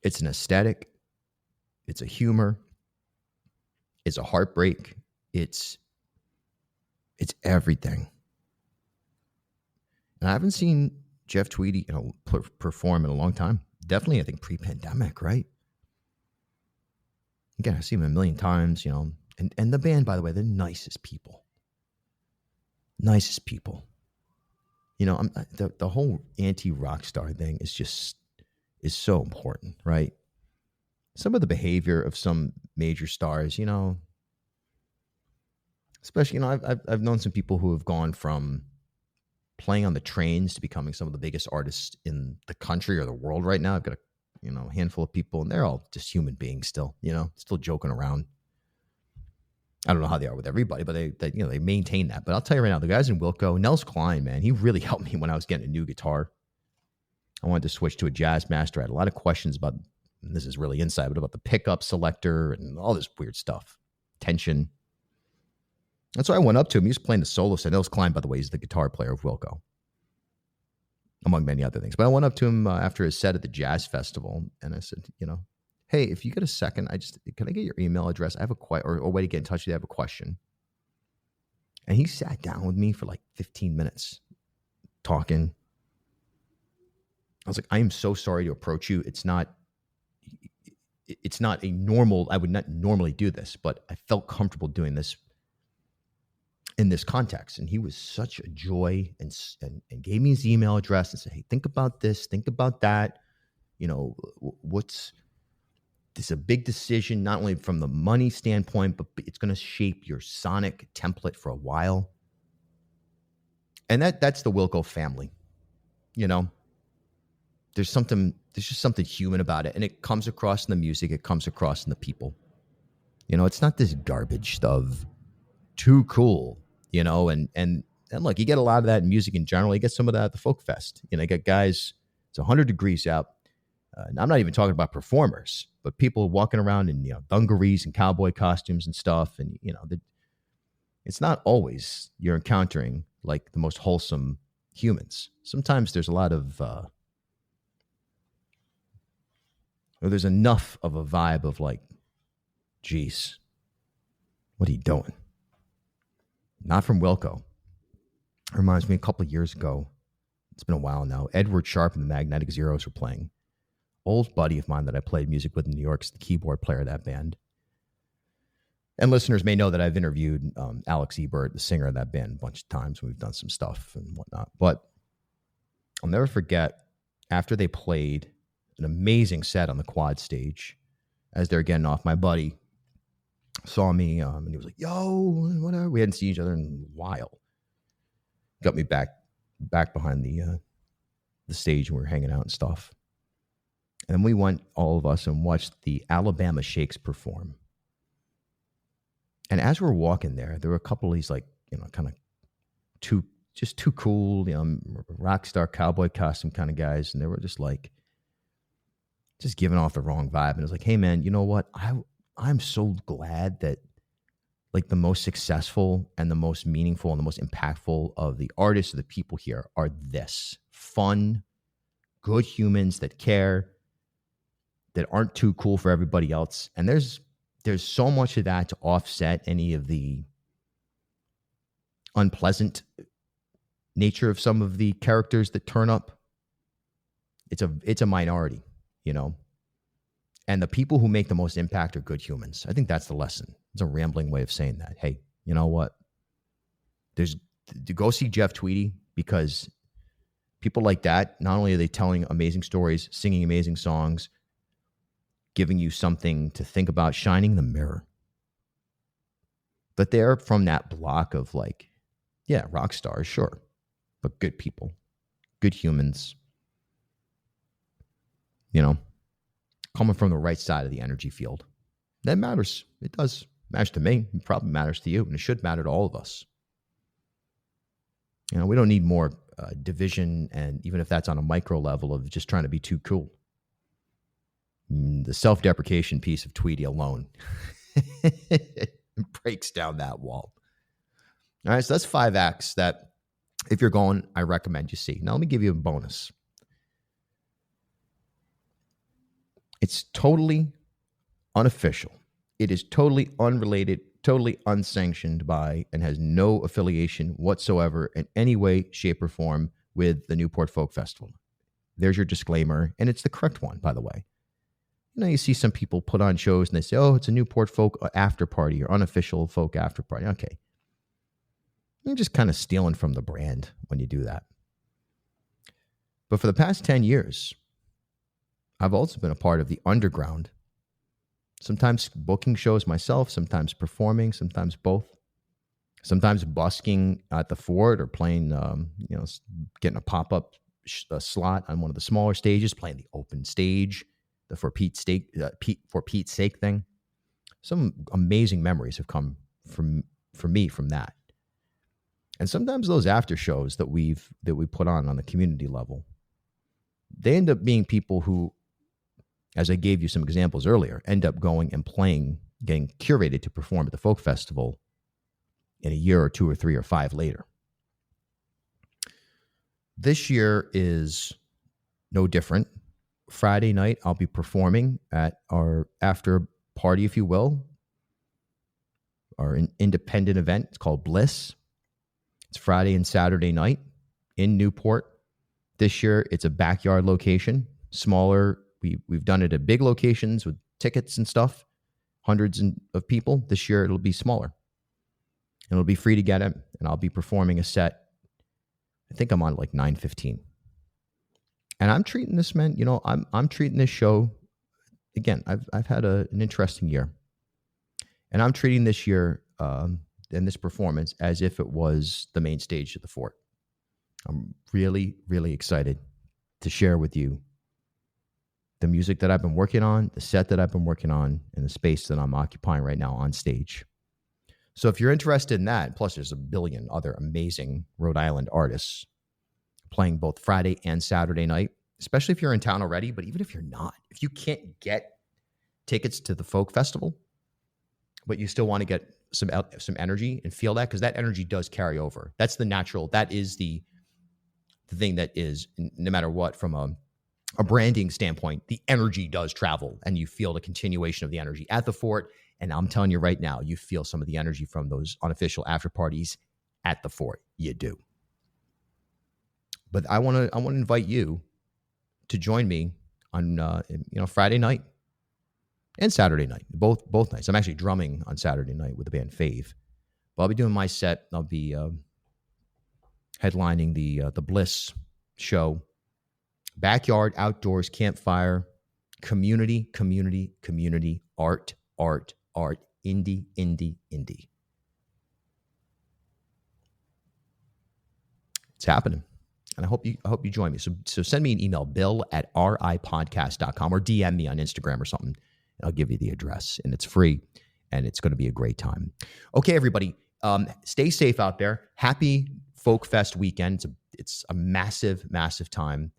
It's an aesthetic. It's a humor. It's a heartbreak. It's everything. And I haven't seen Jeff Tweedy, perform in a long time. Definitely, I think pre-pandemic, right? Again, I've seen him a million times, and the band, by the way, they're nicest people. Nicest people. The whole anti-rock star thing is so important, right? Some of the behavior of some major stars, Especially, I've known some people who have gone from playing on the trains to becoming some of the biggest artists in the country or the world right now. I've got a handful of people, and they're all just human beings still, still joking around. I don't know how they are with everybody, but they maintain that. But I'll tell you right now, the guys in Wilco, Nels Klein, man, he really helped me when I was getting a new guitar. I wanted to switch to a Jazz Master. I had a lot of questions about, and this is really inside, but about the pickup selector and all this weird stuff, tension. And so I went up to him. He was playing the solo set. Nels Klein, by the way, is the guitar player of Wilco, among many other things. But I went up to him after his set at the Jazz Festival, and I said, hey, if you get a second, can I get your email address? I have or a way to get in touch with you. I have a question. And he sat down with me for like 15 minutes talking. I was like, I am so sorry to approach you. It's not a normal, I would not normally do this, but I felt comfortable doing this in this context. And he was such a joy and gave me his email address and said, hey, think about this, think about that. This is a big decision, not only from the money standpoint, but it's going to shape your sonic template for a while. And that's the Wilco family. There's just something human about it. And it comes across in the music. It comes across in the people. It's not this garbage of too cool, and look, you get a lot of that in music in general. You get some of that at the Folk Fest. You get guys, it's 100 degrees out. And I'm not even talking about performers, but people walking around in, dungarees and cowboy costumes and stuff. And, it's not always you're encountering like the most wholesome humans. Sometimes there's a lot of, there's enough of a vibe of like, geez, what are you doing? Not from Wilco. It reminds me a couple of years ago. It's been a while now. Edward Sharp and the Magnetic Zeros were playing. Old buddy of mine that I played music with in New York is the keyboard player of that band. And listeners may know that I've interviewed Alex Ebert, the singer of that band, a bunch of times. We've done some stuff and whatnot. But I'll never forget, after they played an amazing set on the quad stage, as they're getting off, my buddy saw me and he was like, yo, whatever. We hadn't seen each other in a while. Got me back behind the stage, and we were hanging out and stuff. And then we went, all of us, and watched the Alabama Shakes perform. And as we were walking there were a couple of these like, kind of too cool, rock star cowboy costume kind of guys. And they were just giving off the wrong vibe. And it was like, hey man, you know what? I'm so glad that like the most successful and the most meaningful and the most impactful of the artists or the people here are this fun, good humans that care, that aren't too cool for everybody else. And there's so much of that to offset any of the unpleasant nature of some of the characters that turn up. It's a minority, and the people who make the most impact are good humans. I think that's the lesson. It's a rambling way of saying that. Hey, you know what? Go see Jeff Tweedy, because people like that, not only are they telling amazing stories, singing amazing songs, giving you something to think about, shining the mirror, but they're from that block of like, yeah, rock stars, sure, but good people, good humans, coming from the right side of the energy field. That matters. It does. It matters to me. It probably matters to you, and it should matter to all of us. We don't need more division, and even if that's on a micro level of just trying to be too cool. The self-deprecation piece of Tweety alone breaks down that wall. All right, so that's 5 acts that, if you're going, I recommend you see. Now, let me give you a bonus. It's totally unofficial. It is totally unrelated, totally unsanctioned by, and has no affiliation whatsoever in any way, shape, or form with the Newport Folk Festival. There's your disclaimer, and it's the correct one, by the way. You see some people put on shows and they say, oh, it's a Newport Folk after party or unofficial folk after party. Okay. You're just kind of stealing from the brand when you do that. But for the past 10 years, I've also been a part of the underground, sometimes booking shows myself, sometimes performing, sometimes both, Sometimes busking at the fort or playing, getting a pop-up slot on one of the smaller stages, playing the open stage, the For Pete's Sake thing. Some amazing memories have come for me from that. And sometimes those after shows that we put on the community level, they end up being people who, as I gave you some examples earlier, end up going and playing, getting curated to perform at the folk festival in a year or 2 or 3 or 5 later. This year is no different. Friday night, I'll be performing at our after party, if you will, our independent event. It's called Bliss. It's Friday and Saturday night in Newport. This year, it's a backyard location, smaller. We've done it at big locations with tickets and stuff, hundreds of people. This year, it'll be smaller. And it'll be free to get in. And I'll be performing a set. I think I'm on like 9:15. And I'm treating this, man, I'm treating this show, again, I've had an interesting year. And I'm treating this year and this performance as if it was the main stage of the fort. I'm really, really excited to share with you the music that I've been working on, the set that I've been working on, and the space that I'm occupying right now on stage. So if you're interested in that, plus there's a billion other amazing Rhode Island artists playing both Friday and Saturday night, especially if you're in town already, but even if you're not, if you can't get tickets to the folk festival, but you still want to get some energy and feel that, because that energy does carry over. That's the natural, that is the thing that is, no matter what, from a branding standpoint, the energy does travel and you feel the continuation of the energy at the fort. And I'm telling you right now, you feel some of the energy from those unofficial after parties at the fort. You do. But I want to invite you to join me on Friday night and Saturday night, both nights. I'm actually drumming on Saturday night with the band Fave. But I'll be doing my set. I'll be headlining the Bliss show. Backyard, outdoors, campfire, community, art, indie. It's happening. And I hope you join me. So send me an email, bill@ripodcast.com, or DM me on Instagram or something. And I'll give you the address. And it's free. And it's going to be a great time. Okay, everybody. Stay safe out there. Happy Folk Fest weekend. It's a massive, massive time.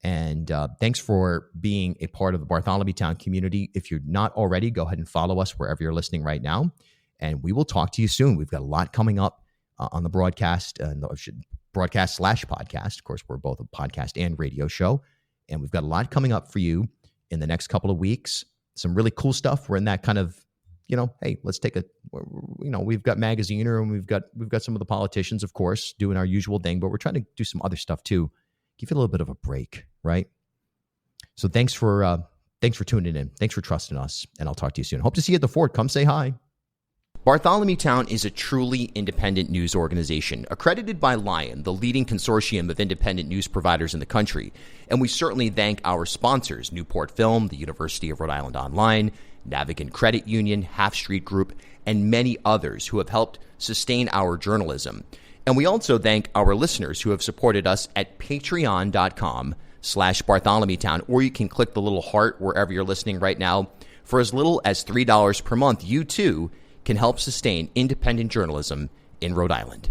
And thanks for being a part of the Bartholomew Town community. If you're not already, go ahead and follow us wherever you're listening right now. And we will talk to you soon. We've got a lot coming up on the broadcast, broadcast/podcast. Of course, we're both a podcast and radio show. And we've got a lot coming up for you in the next couple of weeks. Some really cool stuff. We're in that kind of, hey, let's take we've got Magaziner, and we've got some of the politicians, of course, doing our usual thing, but we're trying to do some other stuff too. Give you a little bit of a break, right? So thanks for tuning in. Thanks for trusting us, and I'll talk to you soon. Hope to see you at the fort. Come say hi. Bartholomew Town is a truly independent news organization, accredited by Lion, the leading consortium of independent news providers in the country. And we certainly thank our sponsors, Newport Film, the University of Rhode Island Online, Navigant Credit Union, Half Street Group, and many others who have helped sustain our journalism. And we also thank our listeners who have supported us at patreon.com/BartholomewTown, or you can click the little heart wherever you're listening right now. For as little as $3 per month, you too can help sustain independent journalism in Rhode Island.